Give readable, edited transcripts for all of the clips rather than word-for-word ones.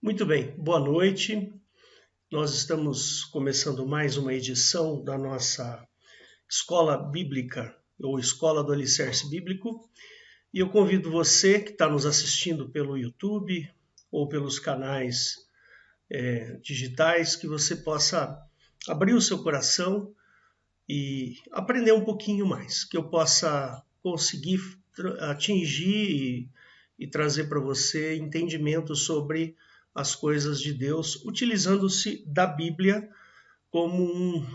Muito bem, boa noite. Nós estamos começando mais uma edição da nossa Escola Bíblica, ou Escola do Alicerce Bíblico, e eu convido você que está nos assistindo pelo YouTube ou pelos canais digitais, que você possa abrir o seu coração e aprender um pouquinho mais, que eu possa conseguir atingir e trazer para você entendimento sobre as coisas de Deus, utilizando-se da Bíblia como um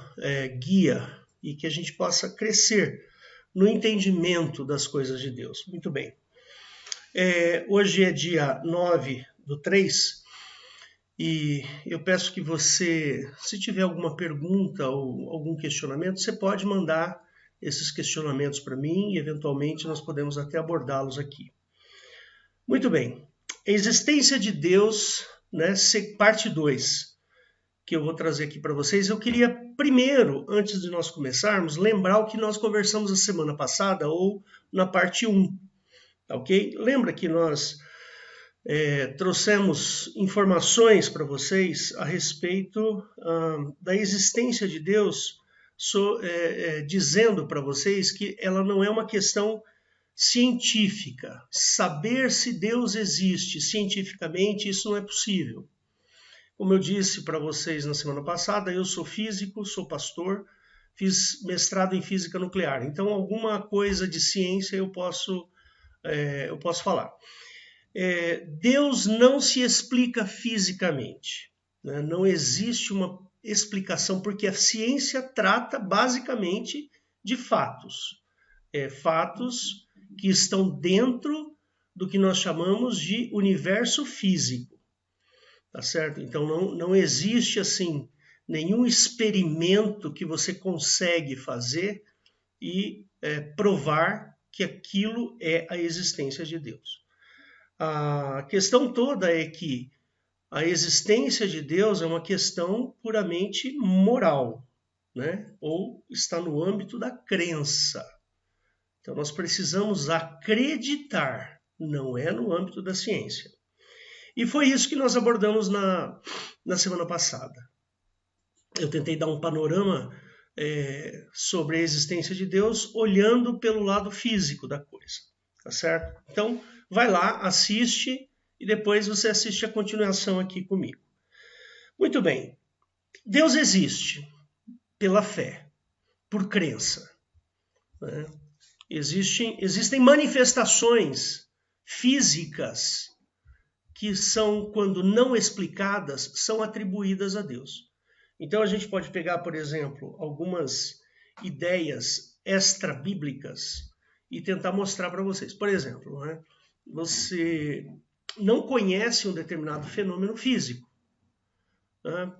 guia e que a gente possa crescer no entendimento das coisas de Deus. Muito bem. Hoje é dia 9/3 e eu peço que você, se tiver alguma pergunta ou algum questionamento, você pode mandar esses questionamentos para mim e eventualmente nós podemos até abordá-los aqui. Muito bem. A existência de Deus, né, parte 2, que eu vou trazer aqui para vocês. Eu queria primeiro, antes de nós começarmos, lembrar o que nós conversamos a semana passada ou na parte 1, tá ok? Lembra que nós trouxemos informações para vocês a respeito da existência de Deus, dizendo para vocês que ela não é uma questão científica. Saber se Deus existe cientificamente, isso não é possível. Como eu disse para vocês na semana passada, eu sou físico, sou pastor, fiz mestrado em física nuclear. Então, alguma coisa de ciência eu posso falar. Deus não se explica fisicamente, né? Não existe uma explicação, porque a ciência trata basicamente de fatos. Fatos que estão dentro do que nós chamamos de universo físico, tá certo? Então não existe assim nenhum experimento que você consegue fazer e provar que aquilo é a existência de Deus. A questão toda é que a existência de Deus é uma questão puramente moral, né? Ou está no âmbito da crença. Então, nós precisamos acreditar, não é no âmbito da ciência. E foi isso que nós abordamos na semana passada. Eu tentei dar um panorama sobre a existência de Deus, olhando pelo lado físico da coisa, tá certo? Então, vai lá, assiste, e depois você assiste a continuação aqui comigo. Muito bem. Deus existe pela fé, por crença, né? Existem manifestações físicas que são, quando não explicadas, são atribuídas a Deus. Então a gente pode pegar, por exemplo, algumas ideias extra-bíblicas e tentar mostrar para vocês. Por exemplo, né, você não conhece um determinado fenômeno físico, né?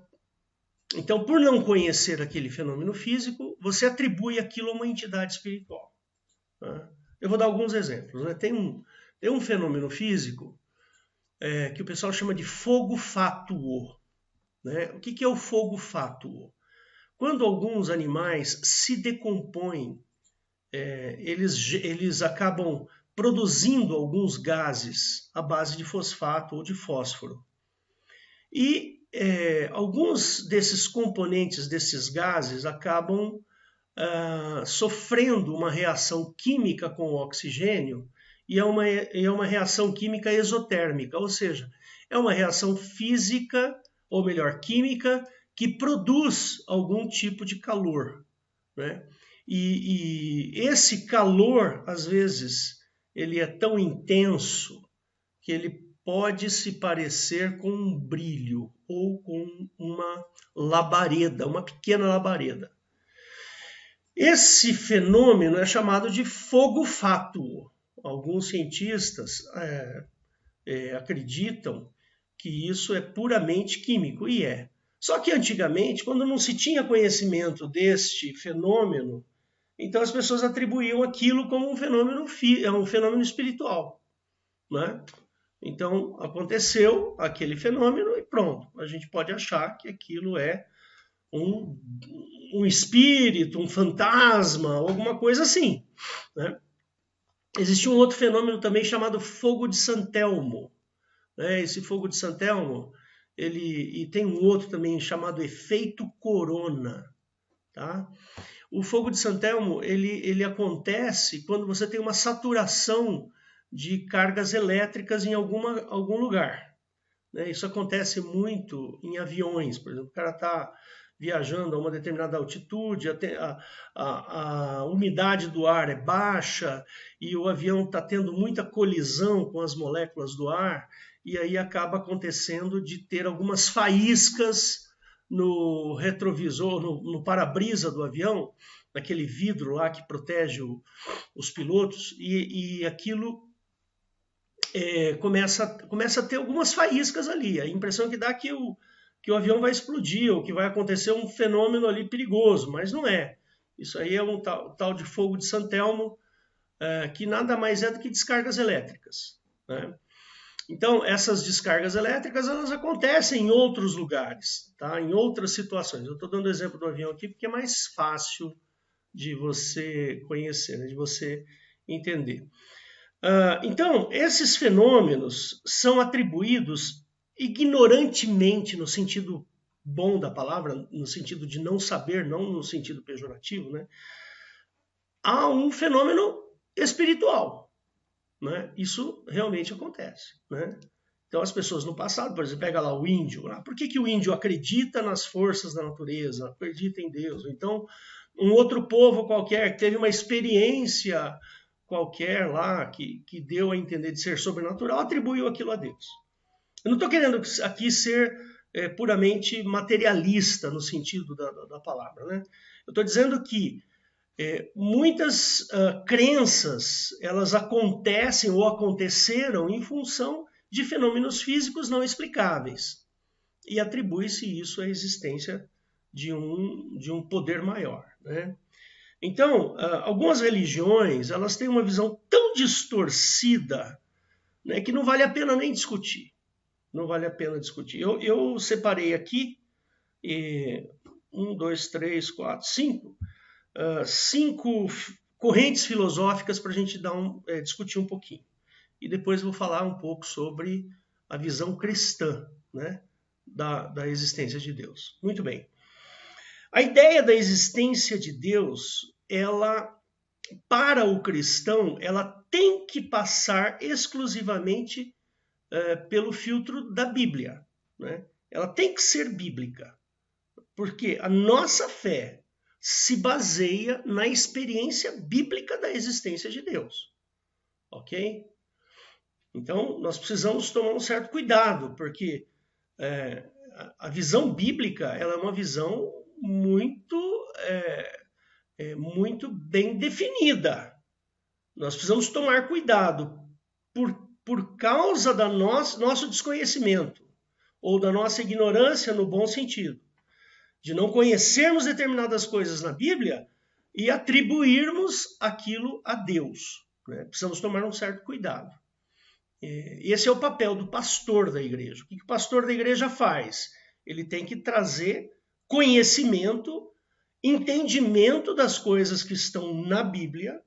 Então, por não conhecer aquele fenômeno físico, você atribui aquilo a uma entidade espiritual. Eu vou dar alguns exemplos, né? Tem um fenômeno físico que o pessoal chama de fogo fátuo, né? O que é o fogo fátuo? Quando alguns animais se decompõem, eles acabam produzindo alguns gases à base de fosfato ou de fósforo. E alguns desses componentes desses gases acabam sofrendo uma reação química com o oxigênio, e é uma reação química exotérmica, ou seja, é uma reação física, ou melhor, química, que produz algum tipo de calor, né? E esse calor, às vezes, ele é tão intenso que ele pode se parecer com um brilho ou com uma labareda, uma pequena labareda. Esse fenômeno é chamado de fogo fátuo. Alguns cientistas acreditam que isso é puramente químico, e é. Só que antigamente, quando não se tinha conhecimento deste fenômeno, então as pessoas atribuíam aquilo como um fenômeno espiritual, né? Então aconteceu aquele fenômeno e pronto. A gente pode achar que aquilo é um espírito, um fantasma, alguma coisa assim, né? Existe um outro fenômeno também chamado fogo de Santelmo, né? Esse fogo de Santelmo e tem um outro também chamado efeito corona, tá? O fogo de San Telmo, ele acontece quando você tem uma saturação de cargas elétricas em algum lugar, né? Isso acontece muito em aviões, por exemplo, o cara está viajando a uma determinada altitude, a umidade do ar é baixa e o avião está tendo muita colisão com as moléculas do ar, e aí acaba acontecendo de ter algumas faíscas no retrovisor, no para-brisa do avião, naquele vidro lá que protege os pilotos, e aquilo começa a ter algumas faíscas ali. A impressão que dá é que o avião vai explodir, ou que vai acontecer um fenômeno ali perigoso, mas não é. Isso aí é um tal de fogo de San Telmo, que nada mais é do que descargas elétricas, né? Então, essas descargas elétricas, elas acontecem em outros lugares, tá? Em outras situações. Eu estou dando o exemplo do avião aqui porque é mais fácil de você conhecer, né? De você entender. Então, esses fenômenos são atribuídos ignorantemente, no sentido bom da palavra, no sentido de não saber, não no sentido pejorativo, né? A um fenômeno espiritual, né? Isso realmente acontece, né? Então as pessoas no passado, por exemplo, pega lá o índio, por que o índio acredita nas forças da natureza, acredita em Deus? Então um outro povo qualquer que teve uma experiência qualquer lá que deu a entender de ser sobrenatural, atribuiu aquilo a Deus. Eu não estou querendo aqui ser puramente materialista no sentido da palavra, né? Eu estou dizendo que muitas crenças, elas acontecem ou aconteceram em função de fenômenos físicos não explicáveis. E atribui-se isso à existência de um poder maior, né? Então, algumas religiões, elas têm uma visão tão distorcida, né, que não vale a pena nem discutir. Não vale a pena discutir. Eu separei aqui 1, 2, 3, 4, 5 correntes filosóficas para a gente discutir um pouquinho. E depois vou falar um pouco sobre a visão cristã, né, da existência de Deus. Muito bem. A ideia da existência de Deus, ela, para o cristão, ela tem que passar exclusivamente pelo filtro da Bíblia, né? Ela tem que ser bíblica, porque a nossa fé se baseia na experiência bíblica da existência de Deus, ok? Então, nós precisamos tomar um certo cuidado, porque a visão bíblica, ela é uma visão muito bem definida. Nós precisamos tomar cuidado por causa do nosso desconhecimento ou da nossa ignorância no bom sentido, de não conhecermos determinadas coisas na Bíblia e atribuirmos aquilo a Deus, né? Precisamos tomar um certo cuidado. Esse é o papel do pastor da igreja. O que o pastor da igreja faz? Ele tem que trazer conhecimento, entendimento das coisas que estão na Bíblia,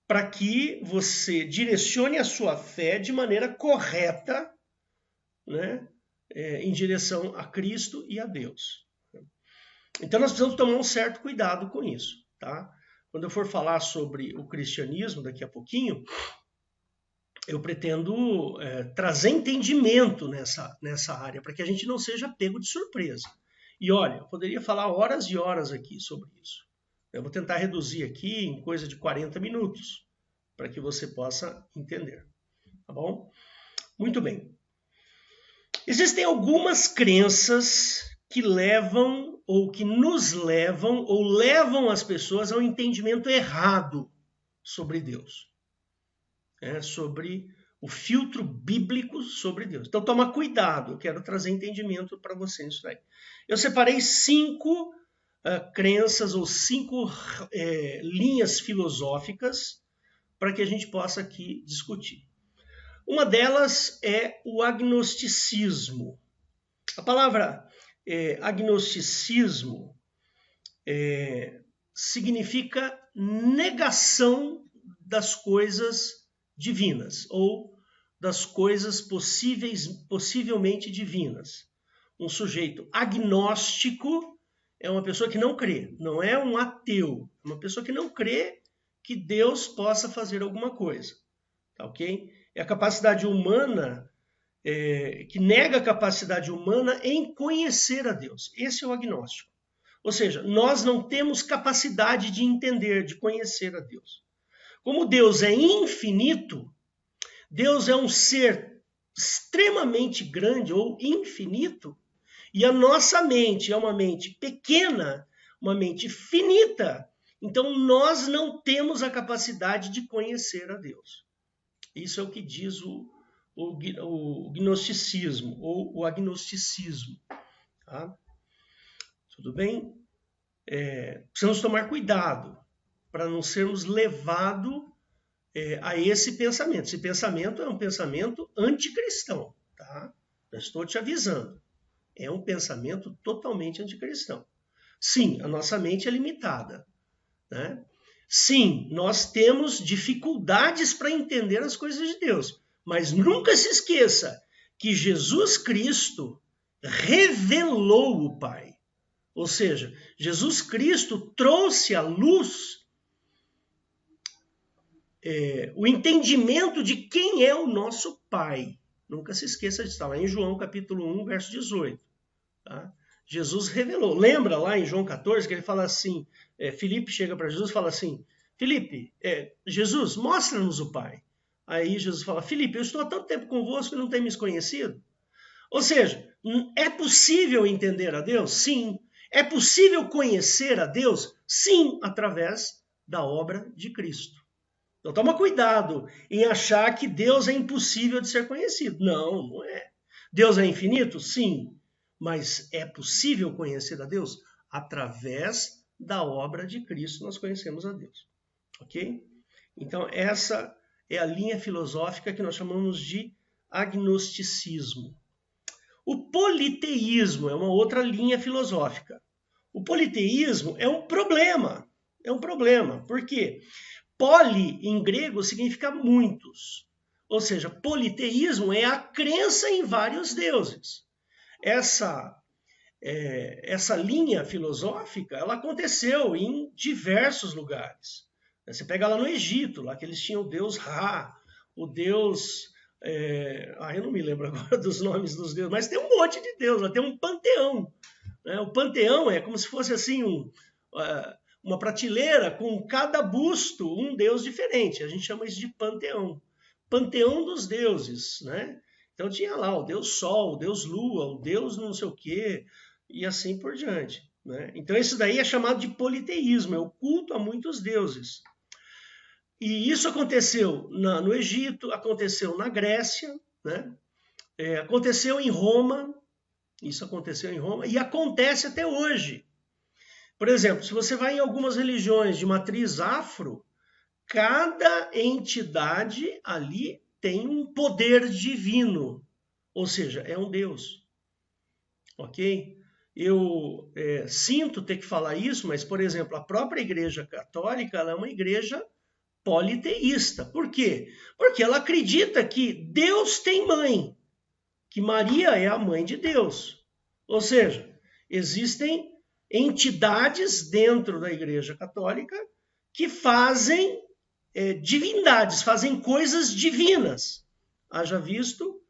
para que você direcione a sua fé de maneira correta, né, em direção a Cristo e a Deus. Então nós precisamos tomar um certo cuidado com isso, tá? Quando eu for falar sobre o cristianismo daqui a pouquinho, eu pretendo trazer entendimento nessa área, para que a gente não seja pego de surpresa. E olha, eu poderia falar horas e horas aqui sobre isso. Eu vou tentar reduzir aqui em coisa de 40 minutos, para que você possa entender. Tá bom? Muito bem. Existem algumas crenças que levam, ou que nos levam, ou levam as pessoas ao entendimento errado sobre Deus. Sobre o filtro bíblico sobre Deus. Então toma cuidado, eu quero trazer entendimento para você nisso daí. Eu separei 5 crenças ou 5 linhas filosóficas para que a gente possa aqui discutir. Uma delas é o agnosticismo. A palavra agnosticismo significa negação das coisas divinas, ou das coisas possivelmente divinas. Um sujeito agnóstico é uma pessoa que não crê, não é um ateu, é uma pessoa que não crê que Deus possa fazer alguma coisa, tá ok? É a capacidade humana, que nega a capacidade humana em conhecer a Deus. Esse é o agnóstico. Ou seja, nós não temos capacidade de entender, de conhecer a Deus. Como Deus é infinito, Deus é um ser extremamente grande ou infinito, e a nossa mente é uma mente pequena, uma mente finita. Então nós não temos a capacidade de conhecer a Deus. Isso é o que diz o gnosticismo ou o agnosticismo. Tá? Tudo bem? Precisamos tomar cuidado para não sermos levados a esse pensamento. Esse pensamento é um pensamento anticristão. Tá? Já estou te avisando. É um pensamento totalmente anticristão. Sim, a nossa mente é limitada. Né? Sim, nós temos dificuldades para entender as coisas de Deus. Mas nunca se esqueça que Jesus Cristo revelou o Pai. Ou seja, Jesus Cristo trouxe à luz o entendimento de quem é o nosso Pai. Nunca se esqueça disso. Está lá em João capítulo 1, verso 18. Tá? Jesus revelou. Lembra lá em João 14 que ele fala assim, Filipe chega para Jesus e fala assim, Filipe, Jesus, mostra-nos o Pai. Aí Jesus fala, Filipe, eu estou há tanto tempo convosco e não tem me conhecido. Ou seja, é possível entender a Deus? Sim. É possível conhecer a Deus? Sim, através da obra de Cristo. Então toma cuidado em achar que Deus é impossível de ser conhecido. Não, não é. Deus é infinito? Sim. Mas é possível conhecer a Deus? Através da obra de Cristo nós conhecemos a Deus. Ok? Então essa é a linha filosófica que nós chamamos de agnosticismo. O politeísmo é uma outra linha filosófica. O politeísmo é um problema. É um problema. Por quê? Poli, em grego, significa muitos. Ou seja, politeísmo é a crença em vários deuses. Essa linha filosófica, ela aconteceu em diversos lugares. Você pega lá no Egito, lá que eles tinham o deus Ra, o deus... eu não me lembro agora dos nomes dos deuses, mas tem um monte de deus, lá tem um panteão. Né? O panteão é como se fosse assim uma prateleira com cada busto um deus diferente. A gente chama isso de panteão. Panteão dos deuses, né? Então tinha lá o deus Sol, o deus Lua, o deus não sei o quê, e assim por diante. Né? Então isso daí é chamado de politeísmo, é o culto a muitos deuses. E isso aconteceu no Egito, aconteceu na Grécia, né? Aconteceu em Roma, isso aconteceu em Roma, e acontece até hoje. Por exemplo, se você vai em algumas religiões de matriz afro, cada entidade ali tem um poder divino, ou seja, é um Deus. Ok? Eu sinto ter que falar isso, mas, por exemplo, a própria Igreja Católica ela é uma igreja politeísta. Por quê? Porque ela acredita que Deus tem mãe, que Maria é a mãe de Deus. Ou seja, existem entidades dentro da Igreja Católica que fazem divindades, fazem coisas divinas. Haja visto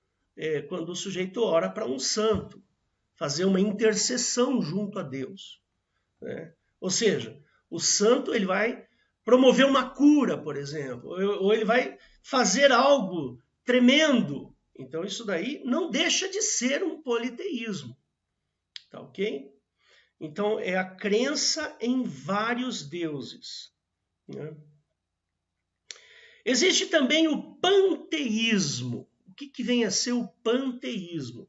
quando o sujeito ora para um santo, fazer uma intercessão junto a Deus. Né? Ou seja, o santo ele vai promover uma cura, por exemplo, ou ele vai fazer algo tremendo. Então isso daí não deixa de ser um politeísmo. Tá ok? Então, é a crença em vários deuses. Né? Existe também o panteísmo. O que vem a ser o panteísmo?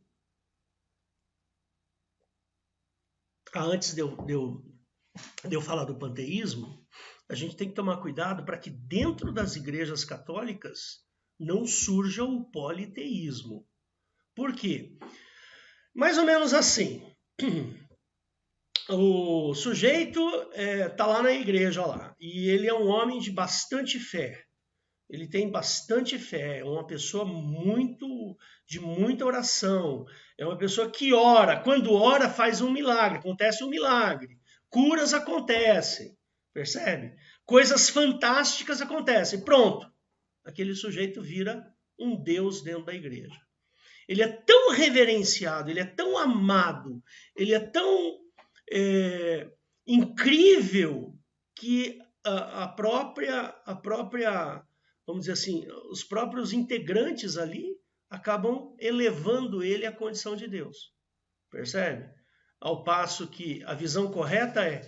Antes de eu falar do panteísmo, a gente tem que tomar cuidado para que dentro das igrejas católicas não surja o politeísmo. Por quê? Mais ou menos assim. O sujeito está lá na igreja lá, e ele é um homem de bastante fé. ele tem bastante fé, é uma pessoa de muita oração, é uma pessoa que ora, quando ora faz um milagre, acontece um milagre, curas acontecem, percebe? Coisas fantásticas acontecem, pronto, aquele sujeito vira um Deus dentro da igreja. Ele é tão reverenciado, ele é tão amado, ele é tão incrível que a própria, vamos dizer assim, os próprios integrantes ali acabam elevando ele à condição de Deus. Percebe? Ao passo que a visão correta é,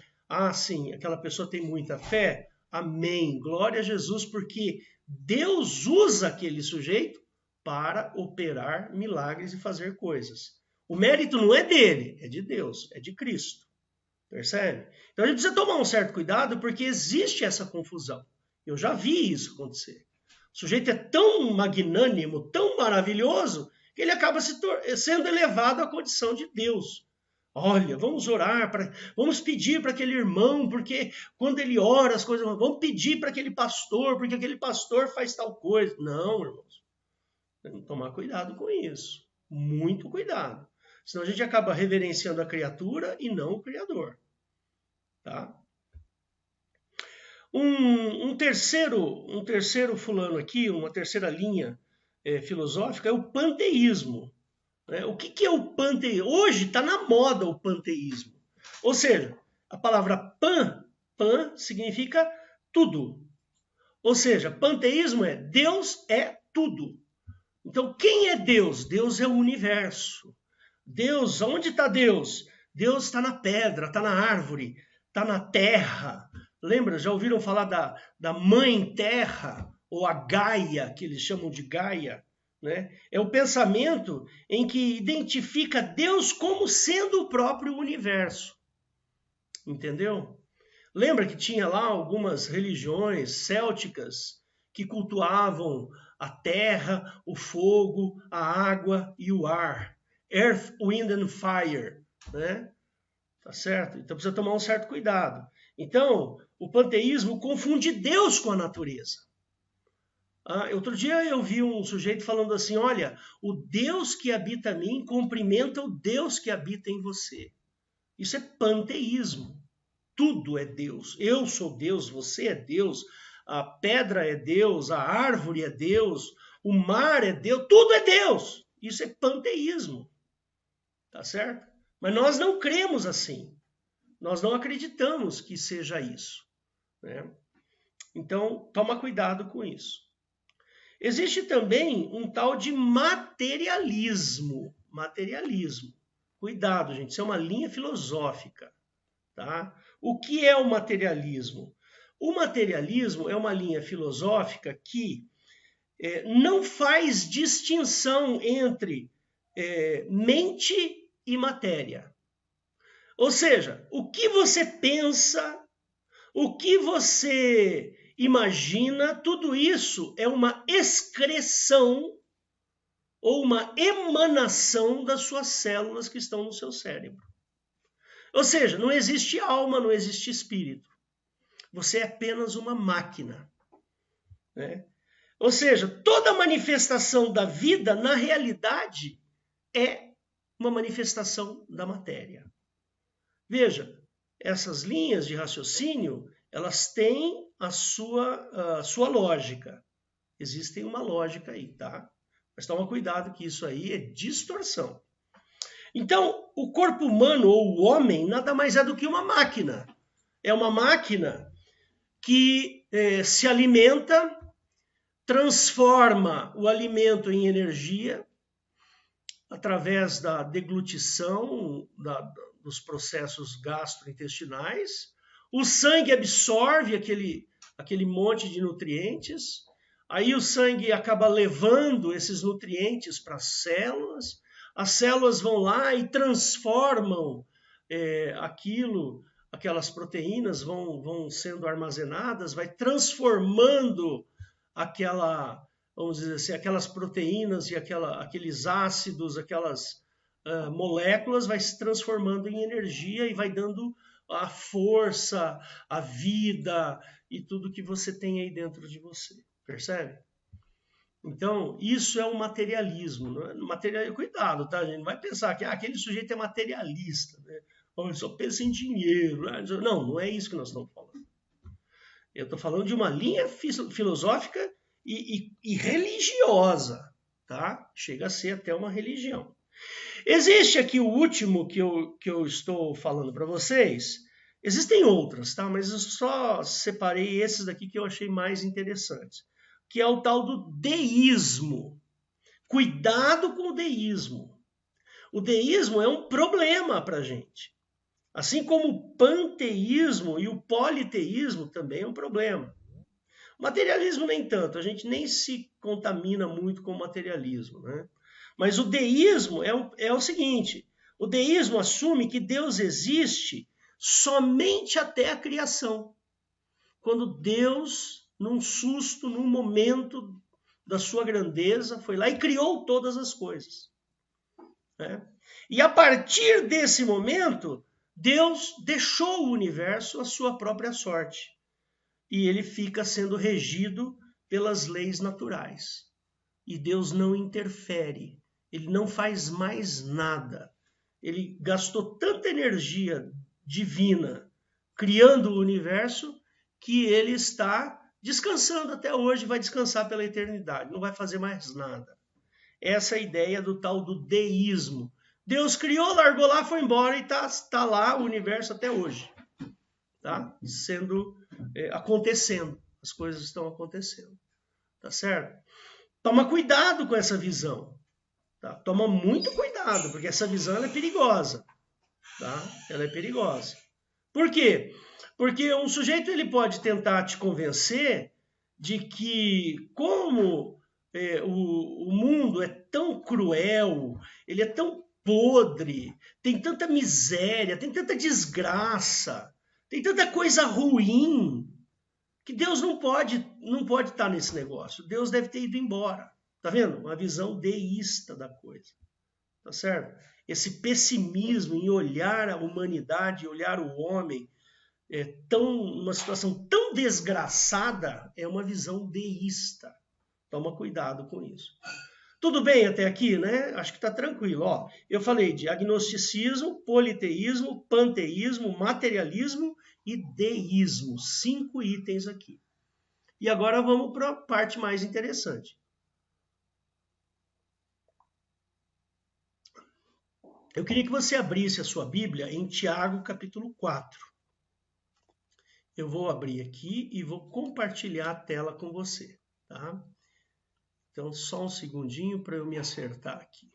sim, aquela pessoa tem muita fé, amém, glória a Jesus, porque Deus usa aquele sujeito para operar milagres e fazer coisas. O mérito não é dele, é de Deus, é de Cristo. Percebe? Então a gente precisa tomar um certo cuidado porque existe essa confusão. Eu já vi isso acontecer. O sujeito é tão magnânimo, tão maravilhoso, que ele acaba sendo elevado à condição de Deus. Olha, vamos orar, vamos pedir para aquele irmão, porque quando ele ora as coisas... Vamos pedir para aquele pastor, porque aquele pastor faz tal coisa. Não, irmãos. Tem que tomar cuidado com isso. Muito cuidado. Senão a gente acaba reverenciando a criatura e não o Criador. Tá? Um terceiro fulano aqui, uma terceira linha filosófica é o panteísmo. Né? O que é o panteísmo? Hoje está na moda o panteísmo. Ou seja, a palavra pan significa tudo. Ou seja, panteísmo é Deus é tudo. Então, quem é Deus? Deus é o universo. Deus, onde está Deus? Deus está na pedra, está na árvore, está na terra. Lembra, já ouviram falar da mãe terra, ou a Gaia, que eles chamam de Gaia? Né? É o pensamento em que identifica Deus como sendo o próprio universo. Entendeu? Lembra que tinha lá algumas religiões célticas que cultuavam a terra, o fogo, a água e o ar. Earth, Wind and Fire. Né? Tá certo? Então precisa tomar um certo cuidado. Então, o panteísmo confunde Deus com a natureza. Outro dia eu vi um sujeito falando assim, olha, o Deus que habita em mim cumprimenta o Deus que habita em você. Isso é panteísmo. Tudo é Deus. Eu sou Deus, você é Deus, a pedra é Deus, a árvore é Deus, o mar é Deus, tudo é Deus. Isso é panteísmo. Tá certo? Mas nós não cremos assim. Nós não acreditamos que seja isso. Né? Então, toma cuidado com isso. Existe também um tal de materialismo. Materialismo. Cuidado, gente, isso é uma linha filosófica. Tá? O que é o materialismo? O materialismo é uma linha filosófica que não faz distinção entre mente e matéria. Ou seja, o que você pensa, o que você imagina, tudo isso é uma excreção ou uma emanação das suas células que estão no seu cérebro. Ou seja, não existe alma, não existe espírito. Você é apenas uma máquina. Né? Ou seja, toda manifestação da vida, na realidade, é uma manifestação da matéria. Veja, essas linhas de raciocínio, elas têm a sua lógica. Existe uma lógica aí, tá? Mas toma cuidado que isso aí é distorção. Então, o corpo humano ou o homem nada mais é do que uma máquina. É uma máquina que se alimenta, transforma o alimento em energia através da deglutição dos processos gastrointestinais. O sangue absorve aquele monte de nutrientes. Aí o sangue acaba levando esses nutrientes para as células. As células vão lá e transformam aquelas proteínas vão sendo armazenadas, vai transformando vamos dizer assim, aquelas proteínas e aqueles ácidos, aquelas moléculas, vai se transformando em energia e vai dando a força, a vida e tudo que você tem aí dentro de você. Percebe? Então, isso é um materialismo. Cuidado, tá, gente? Não vai pensar que aquele sujeito é materialista, né? Ou ele só pensa em dinheiro. Não, não é isso que nós estamos falando. Eu estou falando de uma linha filosófica e religiosa, tá? Chega a ser até uma religião. Existe aqui o último que eu estou falando para vocês. Existem outras, tá? Mas eu só separei esses daqui que eu achei mais interessantes, que é o tal do deísmo. Cuidado com o deísmo. O deísmo é um problema para a gente. Assim como o panteísmo e o politeísmo também é um problema. O materialismo nem tanto, a gente nem se contamina muito com o materialismo, né? Mas o deísmo é o seguinte, o deísmo assume que Deus existe somente até a criação. Quando Deus, num susto, num momento da sua grandeza, foi lá e criou todas as coisas. Né? E a partir desse momento, Deus deixou o universo à sua própria sorte. E ele fica sendo regido pelas leis naturais. E Deus não interfere, ele não faz mais nada. Ele gastou tanta energia divina criando o universo que ele está descansando até hoje, vai descansar pela eternidade, não vai fazer mais nada. Essa é a ideia do tal do deísmo. Deus criou, largou lá, foi embora e está lá o universo até hoje. Tá? Acontecendo. As coisas estão acontecendo. Tá certo? Toma cuidado com essa visão. Tá? Toma muito cuidado, porque essa visão ela é perigosa. Tá? Ela é perigosa. Por quê? Porque um sujeito ele pode tentar te convencer de que como o mundo é tão cruel, ele é tão podre, tem tanta miséria, tem tanta desgraça, tem tanta coisa ruim, que Deus não pode estar nesse negócio. Deus deve ter ido embora. Tá vendo? Uma visão deísta da coisa. Tá certo? Esse pessimismo em olhar a humanidade, olhar o homem, uma situação tão desgraçada, é uma visão deísta. Toma cuidado com isso. Tudo bem até aqui, né? Acho que está tranquilo. Ó, eu falei de agnosticismo, politeísmo, panteísmo, materialismo e deísmo. 5 itens aqui. E agora vamos para a parte mais interessante. Eu queria que você abrisse a sua Bíblia em Tiago, capítulo 4. Eu vou abrir aqui e vou compartilhar a tela com você, tá? Então, só um segundinho para eu me acertar aqui.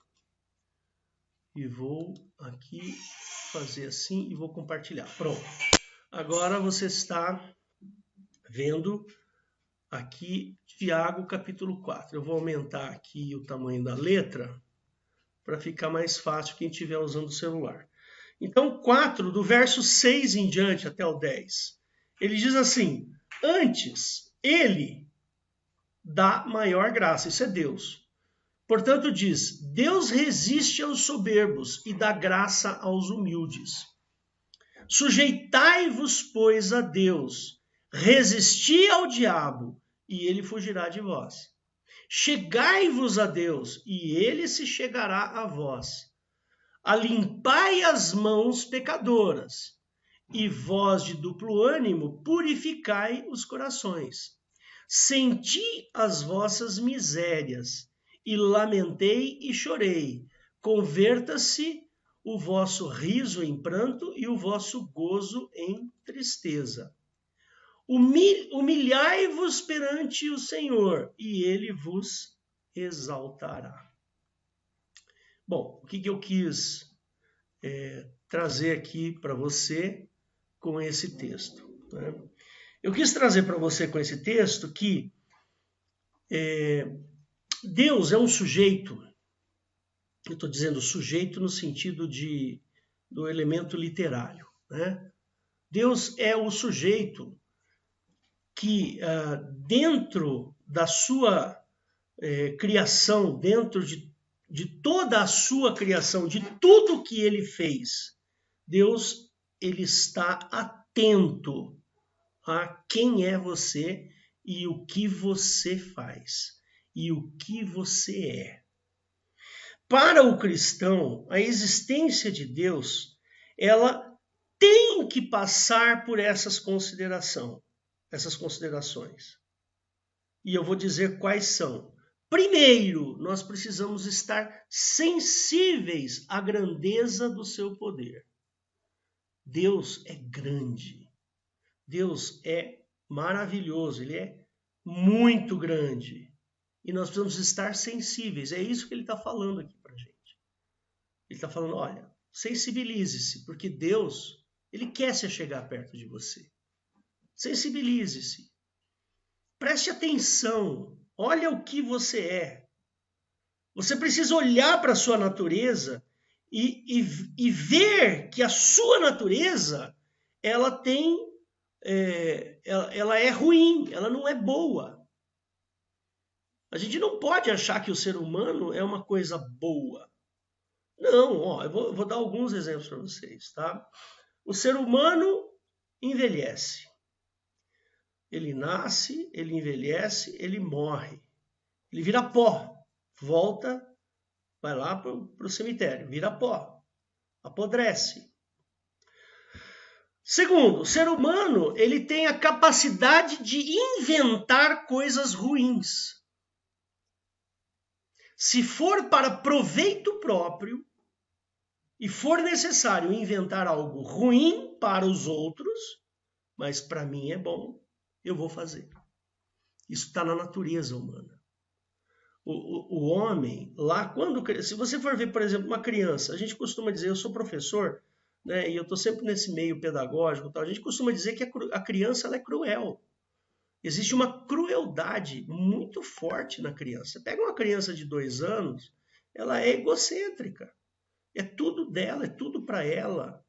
E vou aqui fazer assim e vou compartilhar. Pronto. Agora você está vendo aqui Tiago, capítulo 4. Eu vou aumentar aqui o tamanho da letra para ficar mais fácil quem estiver usando o celular. Então, 4, do verso 6 em diante até o 10. Ele diz assim, antes, ele dá maior graça, isso é Deus. Portanto diz, Deus resiste aos soberbos e dá graça aos humildes. Sujeitai-vos, pois, a Deus, resisti ao diabo, e ele fugirá de vós. Chegai-vos a Deus, e ele se chegará a vós. Alimpai as mãos pecadoras, e vós de duplo ânimo purificai os corações. Senti as vossas misérias, e lamentei e chorei. Converta-se o vosso riso em pranto e o vosso gozo em tristeza. Humilhai-vos perante o Senhor, e ele vos exaltará. Bom, o que eu quis trazer aqui para você com esse texto? Né? Eu quis trazer para você com esse texto que Deus é um sujeito, eu estou dizendo sujeito no sentido do elemento literário. Né? Deus é o sujeito que dentro da sua criação, dentro de toda a sua criação, de tudo que ele fez, Deus ele está atento a quem é você e o que você faz e o que você é. Para o cristão, a existência de Deus, ela tem que passar por essas considerações. E eu vou dizer quais são. Primeiro, nós precisamos estar sensíveis à grandeza do seu poder. Deus é grande. Deus é maravilhoso. Ele é muito grande. E nós precisamos estar sensíveis. É isso que ele está falando aqui para a gente. Ele está falando, olha, sensibilize-se, porque Deus, ele quer se chegar perto de você. Sensibilize-se. Preste atenção. Olha o que você é. Você precisa olhar para a sua natureza e ver que a sua natureza ela é ruim, ela não é boa. A gente não pode achar que o ser humano é uma coisa boa. Não, ó, eu vou dar alguns exemplos para vocês, tá? O ser humano envelhece. Ele nasce, ele envelhece, ele morre. Ele vira pó, volta, vai lá para o cemitério, vira pó, apodrece. Segundo, o ser humano ele tem a capacidade de inventar coisas ruins. Se for para proveito próprio e for necessário inventar algo ruim para os outros, mas para mim é bom, eu vou fazer. Isso está na natureza humana. O homem, lá quando... Se você for ver, por exemplo, uma criança, a gente costuma dizer, eu sou professor, né, e eu estou sempre nesse meio pedagógico, tal, a gente costuma dizer que a criança ela é cruel. Existe uma crueldade muito forte na criança. Você pega uma criança de 2 anos, ela é egocêntrica. É tudo dela, é tudo para ela.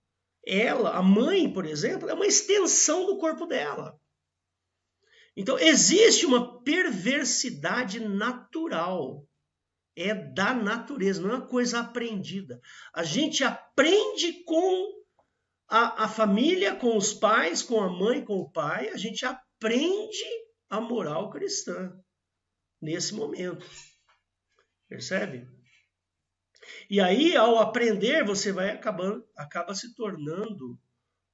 Ela, a mãe, por exemplo, é uma extensão do corpo dela. Então, existe uma perversidade natural. É da natureza, não é uma coisa aprendida. A gente aprende com a família, com os pais, com a mãe, com o pai. A gente aprende a moral cristã nesse momento. Percebe? E aí, ao aprender, você acaba se tornando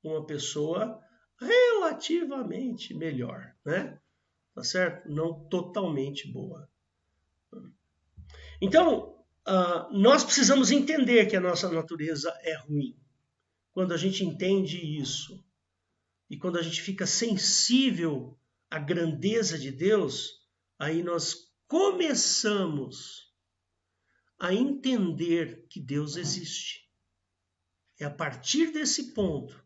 uma pessoa relativamente melhor, né? Tá certo? Não totalmente boa. Então, nós precisamos entender que a nossa natureza é ruim. Quando a gente entende isso, e quando a gente fica sensível à grandeza de Deus, aí nós começamos a entender que Deus existe. É a partir desse ponto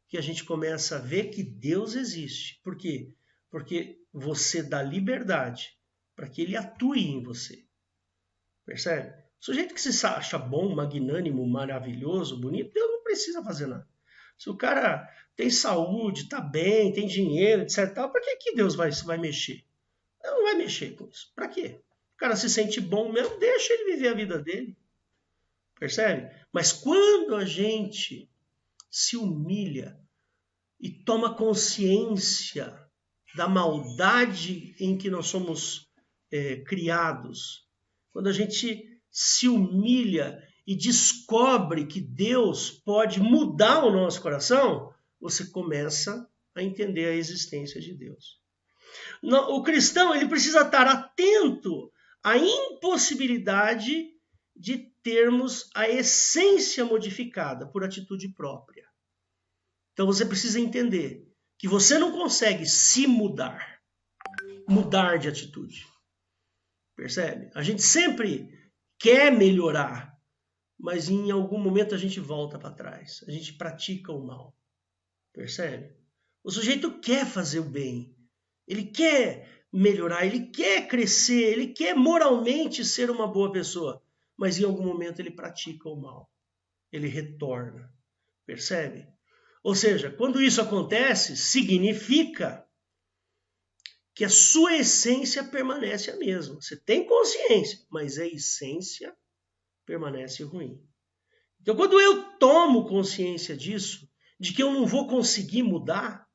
que a gente começa a ver que Deus existe. Por quê? Porque você dá liberdade para que ele atue em você. Percebe? O sujeito que se acha bom, magnânimo, maravilhoso, bonito, Deus não precisa fazer nada. Se o cara tem saúde, está bem, tem dinheiro, etc. Para que Deus vai mexer? Deus não vai mexer com isso. Para quê? O cara se sente bom mesmo, deixa ele viver a vida dele. Percebe? Mas quando a gente se humilha e toma consciência da maldade em que nós somos criados, quando a gente se humilha e descobre que Deus pode mudar o nosso coração, você começa a entender a existência de Deus. O cristão ele precisa estar atento à impossibilidade de termos a essência modificada por atitude própria. Então você precisa entender que você não consegue se mudar de atitude. Percebe? A gente sempre quer melhorar, mas em algum momento a gente volta para trás. A gente pratica o mal. Percebe? O sujeito quer fazer o bem. Ele quer melhorar, ele quer crescer, ele quer moralmente ser uma boa pessoa. Mas em algum momento ele pratica o mal. Ele retorna. Percebe? Ou seja, quando isso acontece, significa que a sua essência permanece a mesma. Você tem consciência, mas a essência permanece ruim. Então, quando eu tomo consciência disso, de que eu não vou conseguir mudar,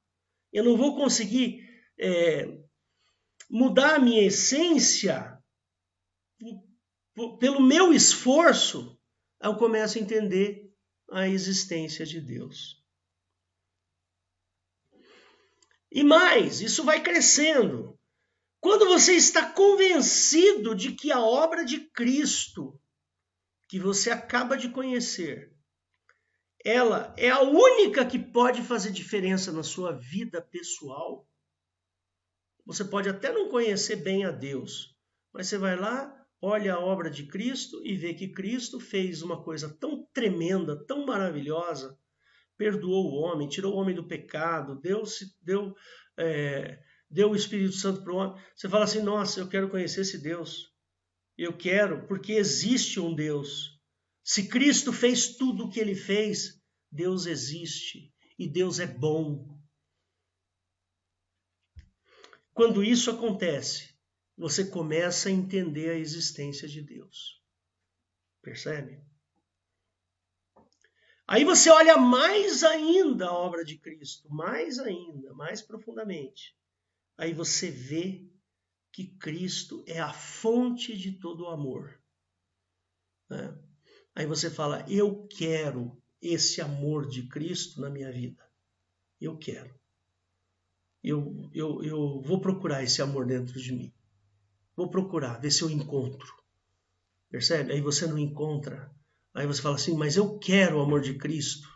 eu não vou conseguir mudar a minha essência, pelo meu esforço, eu começo a entender a existência de Deus. E mais, isso vai crescendo. Quando você está convencido de que a obra de Cristo, que você acaba de conhecer, ela é a única que pode fazer diferença na sua vida pessoal, você pode até não conhecer bem a Deus, mas você vai lá, olha a obra de Cristo e vê que Cristo fez uma coisa tão tremenda, tão maravilhosa, perdoou o homem, tirou o homem do pecado, deu o Espírito Santo para o homem. Você fala assim, nossa, eu quero conhecer esse Deus. Eu quero, porque existe um Deus. Se Cristo fez tudo o que ele fez, Deus existe e Deus é bom. Quando isso acontece, você começa a entender a existência de Deus. Percebe? Aí você olha mais ainda a obra de Cristo, mais ainda, mais profundamente. Aí você vê que Cristo é a fonte de todo o amor. Né? Aí você fala, eu quero esse amor de Cristo na minha vida. Eu quero. Eu vou procurar esse amor dentro de mim. Vou procurar, ver se eu encontro. Percebe? Aí você não encontra. Aí você fala assim, mas eu quero o amor de Cristo.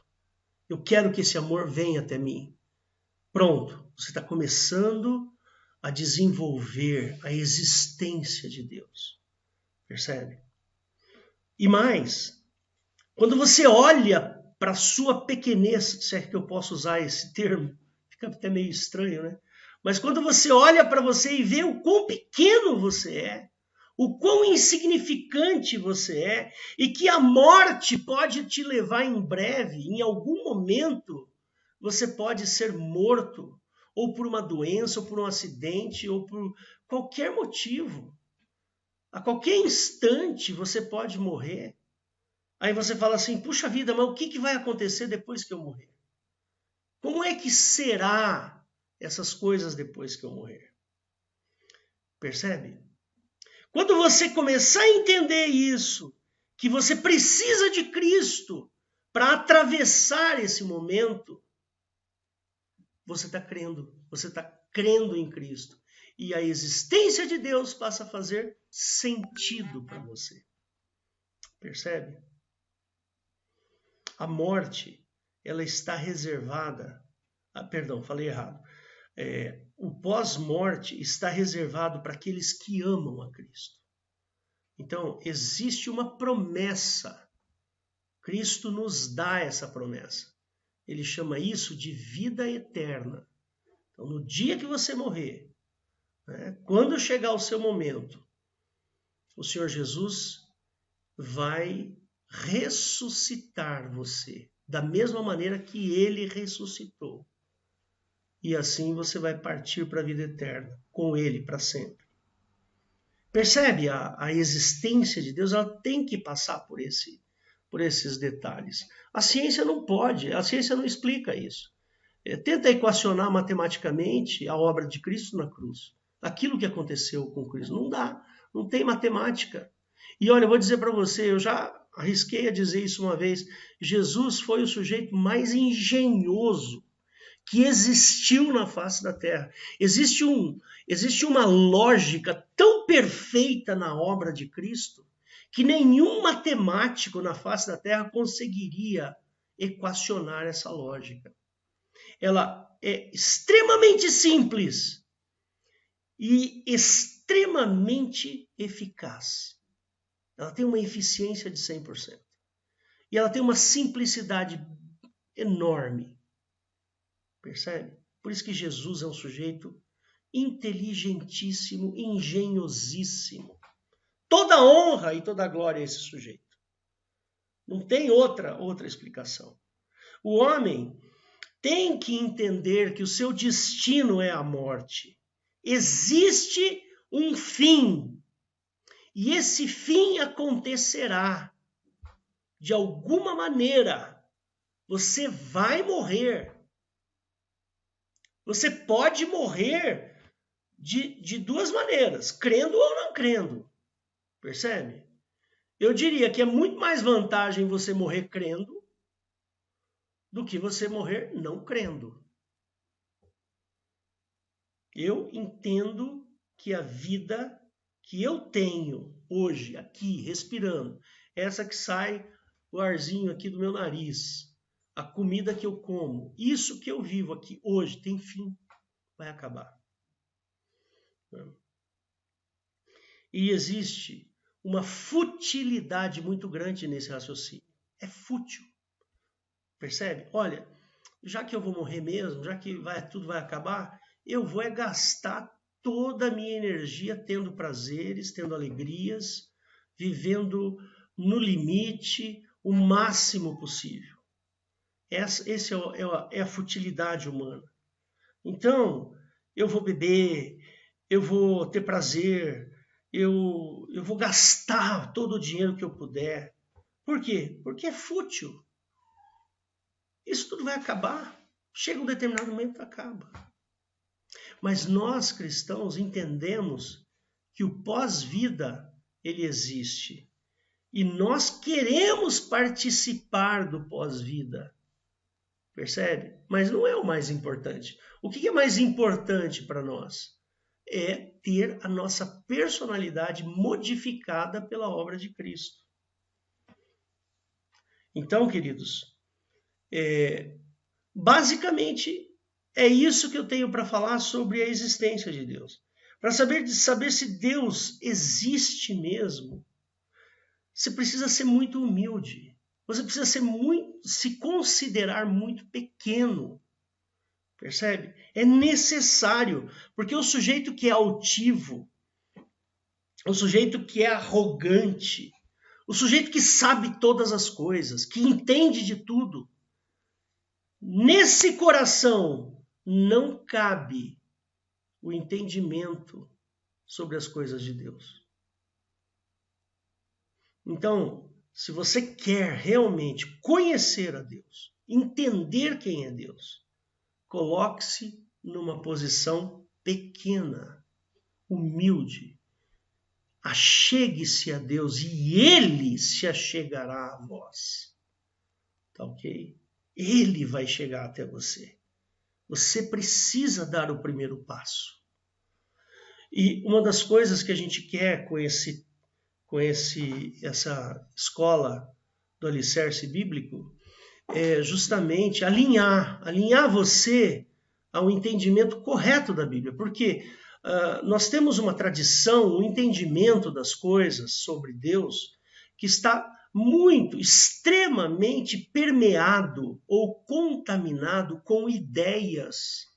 Eu quero que esse amor venha até mim. Pronto, você está começando a desenvolver a existência de Deus. Percebe? E mais, quando você olha para a sua pequenez, se é que eu posso usar esse termo, fica até meio estranho, né? Mas quando você olha para você e vê o quão pequeno você é, o quão insignificante você é, e que a morte pode te levar em breve, em algum momento, você pode ser morto, ou por uma doença, ou por um acidente, ou por qualquer motivo. A qualquer instante você pode morrer. Aí você fala assim, puxa vida, mas o que vai acontecer depois que eu morrer? Como é que será essas coisas depois que eu morrer? Percebe? Quando você começar a entender isso, que você precisa de Cristo para atravessar esse momento, você está crendo em Cristo. E a existência de Deus passa a fazer sentido para você. Percebe? A morte, ela está reservada. Perdão, falei errado. O pós-morte está reservado para aqueles que amam a Cristo. Então, existe uma promessa. Cristo nos dá essa promessa. Ele chama isso de vida eterna. Então, no dia que você morrer, né, quando chegar o seu momento, o Senhor Jesus vai ressuscitar você da mesma maneira que ele ressuscitou. E assim você vai partir para a vida eterna, com ele para sempre. Percebe a existência de Deus? Ela tem que passar por esses detalhes. A ciência não pode, a ciência não explica isso. Tenta equacionar matematicamente a obra de Cristo na cruz. Aquilo que aconteceu com Cristo. Não dá, não tem matemática. E olha, eu vou dizer para você, eu já arrisquei a dizer isso uma vez, Jesus foi o sujeito mais engenhoso que existiu na face da Terra. Existe uma lógica tão perfeita na obra de Cristo que nenhum matemático na face da Terra conseguiria equacionar essa lógica. Ela é extremamente simples e extremamente eficaz. Ela tem uma eficiência de 100%. E ela tem uma simplicidade enorme. Percebe? Por isso que Jesus é um sujeito inteligentíssimo, engenhosíssimo. Toda honra e toda glória a esse sujeito. Não tem outra explicação. O homem tem que entender que o seu destino é a morte. Existe um fim. E esse fim acontecerá. De alguma maneira, você vai morrer. Você pode morrer de duas maneiras, crendo ou não crendo. Percebe? Eu diria que é muito mais vantagem você morrer crendo do que você morrer não crendo. Eu entendo que a vida que eu tenho hoje, aqui, respirando, essa que sai o arzinho aqui do meu nariz, a comida que eu como, isso que eu vivo aqui hoje tem fim, vai acabar. E existe uma futilidade muito grande nesse raciocínio. É fútil. Percebe? Olha, já que eu vou morrer mesmo, já que tudo vai acabar, eu vou gastar toda a minha energia tendo prazeres, tendo alegrias, vivendo no limite o máximo possível. Essa é a futilidade humana. Então, eu vou beber, eu vou ter prazer, eu vou gastar todo o dinheiro que eu puder. Por quê? Porque é fútil. Isso tudo vai acabar. Chega um determinado momento, acaba. Mas nós, cristãos, entendemos que o pós-vida, ele existe. E nós queremos participar do pós-vida. Percebe? Mas não é o mais importante. O que é mais importante para nós? É ter a nossa personalidade modificada pela obra de Cristo. Então, queridos, basicamente é isso que eu tenho para falar sobre a existência de Deus. Para saber se Deus existe mesmo, você precisa ser muito humilde. Você precisa se considerar muito pequeno. Percebe? É necessário, porque o sujeito que é altivo, o sujeito que é arrogante, o sujeito que sabe todas as coisas, que entende de tudo, nesse coração não cabe o entendimento sobre as coisas de Deus. Então, se você quer realmente conhecer a Deus, entender quem é Deus, coloque-se numa posição pequena, humilde. Achegue-se a Deus e Ele se achegará a vós. Tá ok? Ele vai chegar até você. Você precisa dar o primeiro passo. E uma das coisas que a gente quer com essa escola do alicerce bíblico é justamente alinhar você ao entendimento correto da Bíblia. Porque nós temos uma tradição, um entendimento das coisas sobre Deus que está extremamente permeado ou contaminado com ideias,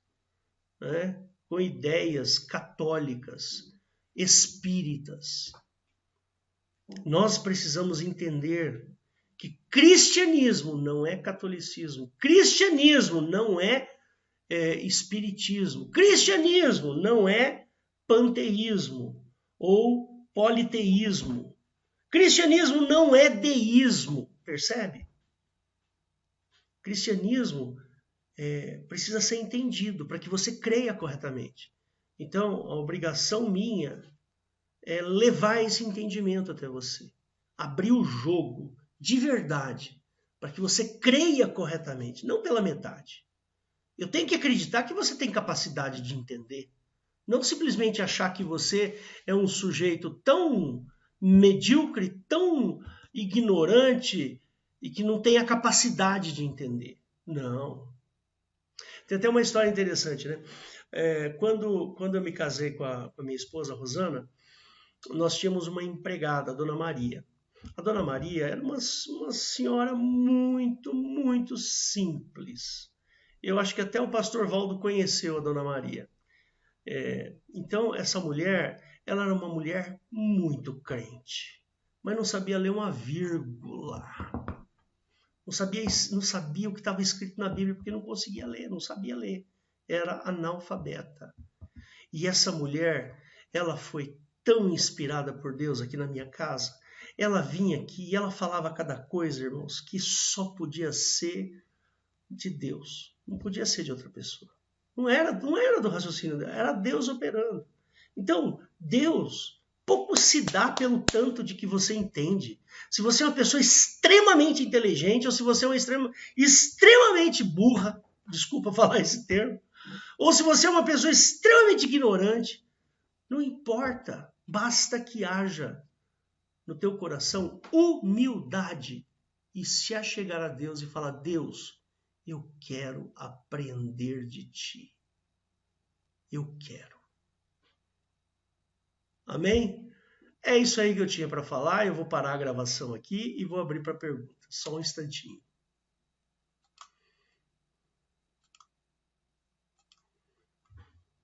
né? Com ideias católicas, espíritas. Nós precisamos entender que cristianismo não é catolicismo, cristianismo não é espiritismo, cristianismo não é panteísmo ou politeísmo, cristianismo não é deísmo, percebe? Cristianismo precisa ser entendido para que você creia corretamente. Então, a obrigação minha é levar esse entendimento até você. Abrir o jogo de verdade para que você creia corretamente, não pela metade. Eu tenho que acreditar que você tem capacidade de entender. Não simplesmente achar que você é um sujeito tão medíocre, tão ignorante e que não tem a capacidade de entender. Não. Tem até uma história interessante, né? Quando eu me casei com a minha esposa, Rosana, nós tínhamos uma empregada, a Dona Maria. A Dona Maria era uma senhora muito, muito simples. Eu acho que até o pastor Valdo conheceu a Dona Maria. Então, essa mulher, ela era uma mulher muito crente, mas não sabia ler uma vírgula. Não sabia o que estava escrito na Bíblia, porque não conseguia ler, não sabia ler. Era analfabeta. E essa mulher, ela foi tão inspirada por Deus aqui na minha casa. Ela vinha aqui e ela falava cada coisa, irmãos, que só podia ser de Deus. Não podia ser de outra pessoa. Não era do raciocínio dela, era Deus operando. Então, Deus pouco se dá pelo tanto de que você entende. Se você é uma pessoa extremamente inteligente ou se você é uma extremamente burra, desculpa falar esse termo, ou se você é uma pessoa extremamente ignorante, não importa, basta que haja no teu coração humildade e se achegar a Deus e falar: Deus, eu quero aprender de ti. Eu quero. Amém? É isso aí que eu tinha para falar. Eu vou parar a gravação aqui e vou abrir para perguntas. Só um instantinho.